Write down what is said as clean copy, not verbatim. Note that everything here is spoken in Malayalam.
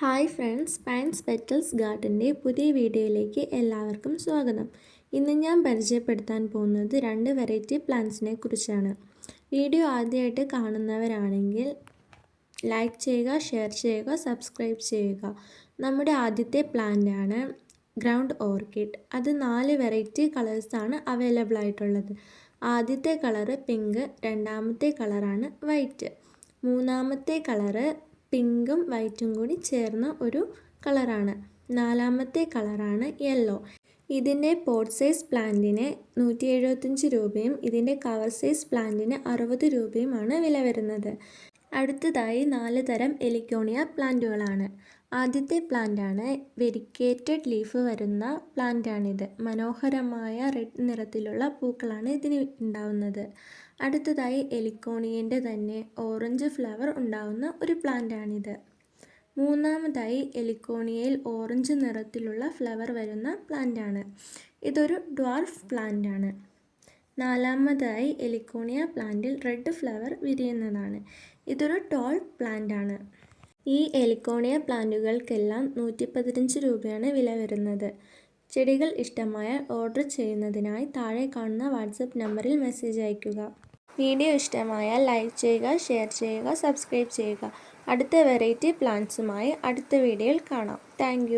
ഹായ് ഫ്രണ്ട്സ്, പൈൻസ് പെറ്റൽസ് ഗാർഡൻ്റെ പുതിയ വീഡിയോയിലേക്ക് എല്ലാവർക്കും സ്വാഗതം. ഇന്ന് ഞാൻ പരിചയപ്പെടുത്താൻ പോകുന്നത് 2 വെറൈറ്റി പ്ലാന്റ്സിനെ കുറിച്ചാണ്. വീഡിയോ ആദ്യമായിട്ട് കാണുന്നവരാണെങ്കിൽ ലൈക്ക് ചെയ്യുക, ഷെയർ ചെയ്യുക, സബ്സ്ക്രൈബ് ചെയ്യുക. നമ്മുടെ ആദ്യത്തെ പ്ലാന്റാണ് ഗ്രൗണ്ട് ഓർക്കിഡ്. അത് 4 വെറൈറ്റി കളേഴ്സാണ് അവൈലബിൾ ആയിട്ടുള്ളത്. ആദ്യത്തെ കളറ് പിങ്ക്, രണ്ടാമത്തെ കളറാണ് വൈറ്റ്, മൂന്നാമത്തെ കളറ് പിങ്കും വൈറ്റും കൂടി ചേർന്ന ഒരു കളറാണ്, നാലാമത്തെ കളറാണ് യെല്ലോ. ഇതിൻ്റെ പോട്ട് സൈസ് പ്ലാന്റിന് 175 രൂപയും ഇതിൻ്റെ കവർ സൈസ് പ്ലാന്റിന് 60 രൂപയുമാണ് വില വരുന്നത്. അടുത്തതായി 4 തരം എലിക്കോണിയ പ്ലാന്റുകളാണ്. ആദ്യത്തെ പ്ലാന്റാണ് വെരിക്കേറ്റഡ് ലീഫ് വരുന്ന പ്ലാന്റാണിത്. മനോഹരമായ റെഡ് നിറത്തിലുള്ള പൂക്കളാണ് ഇതിന് ഉണ്ടാവുന്നത്. അടുത്തതായി എലിക്കോണിയൻ്റെ തന്നെ ഓറഞ്ച് ഫ്ലവർ ഉണ്ടാവുന്ന ഒരു പ്ലാന്റാണിത്. മൂന്നാമതായി എലിക്കോണിയയിൽ ഓറഞ്ച് നിറത്തിലുള്ള ഫ്ലവർ വരുന്ന പ്ലാന്റാണ്. ഇതൊരു ഡ്വാർഫ് പ്ലാന്റാണ്. നാലാമതായി എലിക്കോണിയ പ്ലാന്റിൽ റെഡ് ഫ്ലവർ വിരിയുന്നതാണ്. ഇതൊരു ടോൾ പ്ലാന്റാണ്. ഈ എലിക്കോണിയ പ്ലാന്റുകൾക്കെല്ലാം 115 രൂപയാണ് വില വരുന്നത്. ചെടികൾ ഇഷ്ടമായാൽ ഓർഡർ ചെയ്യുന്നതിനായി താഴെ കാണുന്ന വാട്സപ്പ് നമ്പറിൽ മെസ്സേജ് അയയ്ക്കുക. വീഡിയോ ഇഷ്ടമായാൽ ലൈക്ക് ചെയ്യുക, ഷെയർ ചെയ്യുക, സബ്സ്ക്രൈബ് ചെയ്യുക. അടുത്ത വെറൈറ്റി പ്ലാന്റ്സുമായി അടുത്ത വീഡിയോയിൽ കാണാം. താങ്ക്